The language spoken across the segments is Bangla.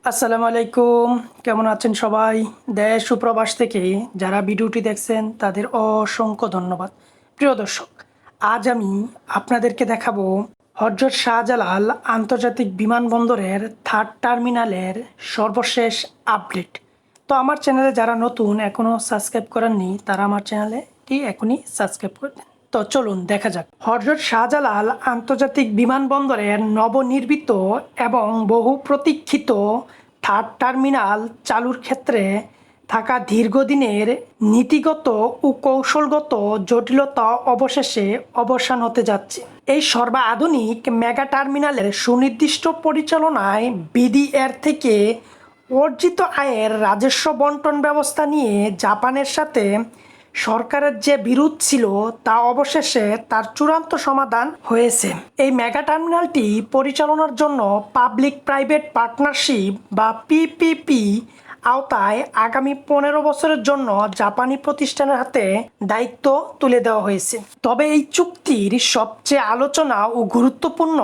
আসসালামু আলাইকুম। কেমন আছেন সবাই? দেশ ও প্রবাস থেকে যারা ভিডিওটি দেখছেন তাদের অসংখ্য ধন্যবাদ। প্রিয় দর্শক, আজ আমি আপনাদেরকে দেখাবো হযরত শাহজালাল আন্তর্জাতিক বিমানবন্দরের থার্ড টার্মিনালের সর্বশেষ আপডেট। তো আমার চ্যানেলে যারা নতুন এখনও সাবস্ক্রাইব করেননি তারা আমার চ্যানেলটি এখনই সাবস্ক্রাইব করে দিন। তো চলুন দেখা যাক। হযরত শাহজালাল আন্তর্জাতিক বিমানবন্দরের নবনির্মিত এবং বহু প্রতীক্ষিত থার্ড টার্মিনাল চালুর ক্ষেত্রে থাকা দীর্ঘদিনের নীতিগত ও কৌশলগত জটিলতা অবশেষে অবসান হতে যাচ্ছে। এই সর্বাধুনিক মেগা টার্মিনালের সুনির্দিষ্ট পরিচালনায় বিডিআর থেকে অর্জিত আয়ের রাজস্ব বণ্টন ব্যবস্থা নিয়ে জাপানের সাথে সরকারের যে বিরোধ ছিল তা অবশেষে তার চূড়ান্ত সমাধান হয়েছে। এই মেগা টার্মিনালটি পরিচালনার জন্য পাবলিক প্রাইভেট পার্টনারশিপ বা পিপিপি আওতায় আগামী 15 বছরের জন্য জাপানি প্রতিষ্ঠানের হাতে দায়িত্ব তুলে দেওয়া হয়েছে। তবে এই চুক্তির সবচেয়ে আলোচনা ও গুরুত্বপূর্ণ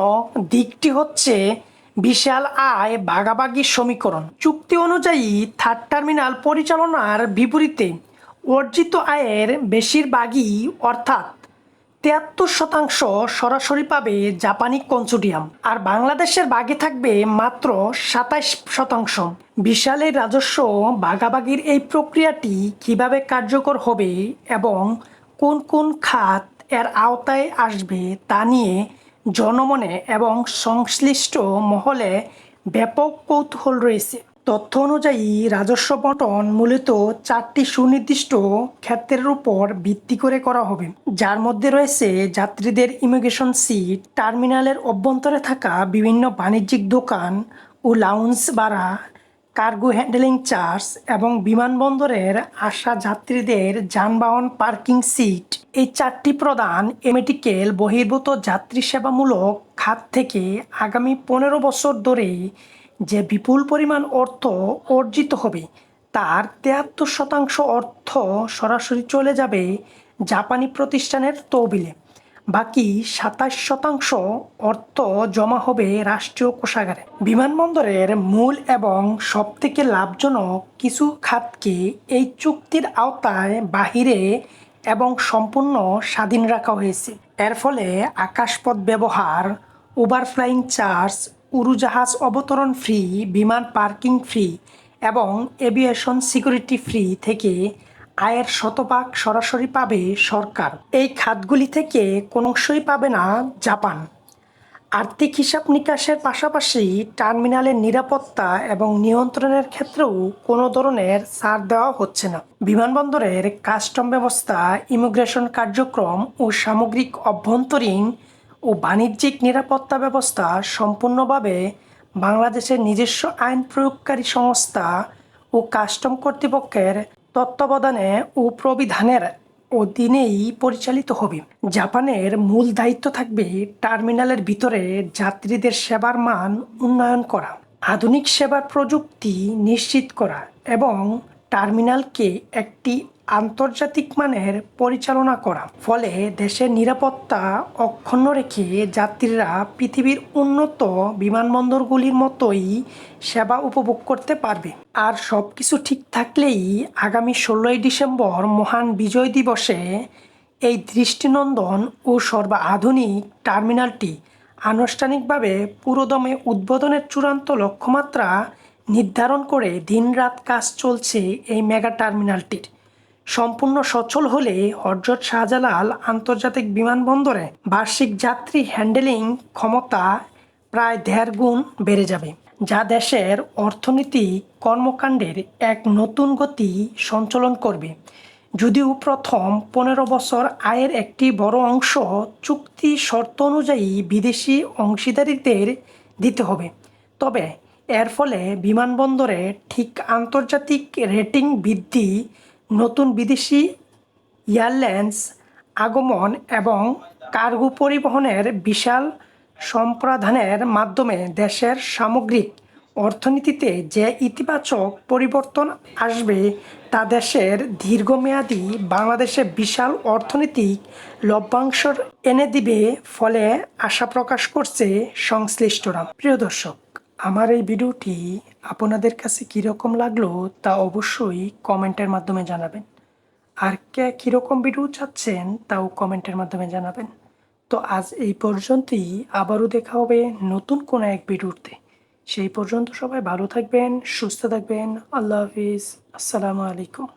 দিকটি হচ্ছে বিশাল আয় ভাগাভাগি সমীকরণ। চুক্তি অনুযায়ী থার্ড টার্মিনাল পরিচালনার বিপরীতে অর্জিত আয়ের বেশিরভাগই অর্থাৎ 73% সরাসরি পাবে জাপানি কনসোর্টিয়াম, আর বাংলাদেশের ভাগে থাকবে মাত্র 27%। বিশাল এই রাজস্ব ভাগাভাগির এই প্রক্রিয়াটি কিভাবে কার্যকর হবে এবং কোন কোন খাত এর আওতায় আসবে তা নিয়ে জনমনে এবং সংশ্লিষ্ট মহলে ব্যাপক কৌতূহল রয়েছে। তথ্য অনুযায়ী রাজস্ব বণ্টন মূলত 4টি সুনির্দিষ্ট ক্ষেত্রের উপর ভিত্তি করে করা হবে, যার মধ্যে রয়েছে যাত্রীদের ইমিগ্রেশন সিট, টার্মিনালের অভ্যন্তরে থাকা বিভিন্ন বাণিজ্যিক দোকান ও লাউঞ্জ ভাড়া, কার্গো হ্যান্ডলিং চার্জ এবং বিমানবন্দরের আসা যাত্রীদের যানবাহন পার্কিং সিট। এই 4টি প্রধান এমেটিকেল বহির্ভূত যাত্রী সেবামূলক খাত থেকে আগামী 15 বছর ধরে যে বিপুল পরিমাণ অর্থ অর্জিত হবে তার 73% অর্থ সরাসরি চলে যাবে জাপানি প্রতিষ্ঠানের তহবিলে। বাকি 27% অর্থ জমা হবে রাষ্ট্রীয় কোষাগারে। বিমানবন্দরের মূল এবং সবথেকে লাভজনক কিছু খাতকে এই চুক্তির আওতায় বাহিরে এবং সম্পূর্ণ স্বাধীন রাখা হয়েছে। এর ফলে আকাশপথ ব্যবহার, ওভারফ্লাইং চার্জ, উড়োজাহাজ অবতরণ ফ্রি, বিমান পার্কিং ফ্রি এবং এভিয়েশন সিকিউরিটি ফ্রি থেকে আয়ের শতভাগ সরাসরি পাবে সরকার। এই খাতগুলি থেকে কোনো অংশই পাবে না জাপান। আর্থিক হিসাব নিকাশের পাশাপাশি টার্মিনালের নিরাপত্তা এবং নিয়ন্ত্রণের ক্ষেত্রেও কোনো ধরনের ছাড় দেওয়া হচ্ছে না। বিমানবন্দরের কাস্টম ব্যবস্থা, ইমিগ্রেশন কার্যক্রম ও সামগ্রিক অভ্যন্তরীণ ও বাণিজ্যিক নিরাপত্তা ব্যবস্থা সম্পূর্ণভাবে বাংলাদেশের নিজস্ব আইন প্রয়োগকারী সংস্থা ও কাস্টম কর্তৃপক্ষের তত্ত্বাবধানে ও প্রবিধানের অধীনেই পরিচালিত হবে। জাপানের মূল দায়িত্ব থাকবে টার্মিনালের ভিতরে যাত্রীদের সেবার মান উন্নয়ন করা, আধুনিক সেবার প্রযুক্তি নিশ্চিত করা এবং টার্মিনালকে একটি আন্তর্জাতিক মানের পরিচালনা করা। ফলে দেশের নিরাপত্তা অক্ষুণ্ণ রেখে যাত্রীরা পৃথিবীর উন্নত বিমানবন্দরগুলির মতোই সেবা উপভোগ করতে পারবে। আর সব কিছু ঠিক থাকলেই আগামী 16ই ডিসেম্বর মহান বিজয় দিবসে এই দৃষ্টিনন্দন ও সর্বাধুনিক টার্মিনালটি আনুষ্ঠানিকভাবে পুরোদমে উদ্বোধনের চূড়ান্ত লক্ষ্যমাত্রা নির্ধারণ করে দিনরাত কাজ চলছে এই মেগা টার্মিনালটির। সম্পূর্ণ সচল হলে হযরত শাহজালাল আন্তর্জাতিক বিমানবন্দরে বার্ষিক যাত্রী হ্যান্ডেলিং ক্ষমতা প্রায় 1.5 গুণ বেড়ে যাবে, যা দেশের অর্থনৈতিক কর্মকাণ্ডের এক নতুন গতি সঞ্চালন করবে। যদিও প্রথম 15 বছর আয়ের একটি বড় অংশ চুক্তি শর্ত অনুযায়ী বিদেশি অংশীদারদের দিতে হবে, তবে এর ফলে বিমানবন্দরে ঠিক আন্তর্জাতিক রেটিং বৃদ্ধি, নতুন বিদেশি এয়ারলাইন্স আগমন এবং কার্গো পরিবহনের বিশাল সম্প্রসারণের মাধ্যমে দেশের সামগ্রিক অর্থনীতিতে যে ইতিবাচক পরিবর্তন আসবে তা দেশের দীর্ঘমেয়াদী বাংলাদেশে বিশাল অর্থনৈতিক লভ্যাংশ এনে দিবে, ফলে আশা প্রকাশ করছে সংশ্লিষ্টরা। প্রিয় দর্শক, আমার এই ভিডিওটি আপনাদের কাছে কীরকম লাগলো তা অবশ্যই কমেন্টের মাধ্যমে জানাবেন। আর কে কীরকম ভিডিও চাচ্ছেন তাও কমেন্টের মাধ্যমে জানাবেন। তো আজ এই পর্যন্তই, আবারও দেখা হবে নতুন কোনো এক ভিডিওতে। সেই পর্যন্ত সবাই ভালো থাকবেন, সুস্থ থাকবেন। আল্লাহ হাফিজ। আসসালামু আলাইকুম।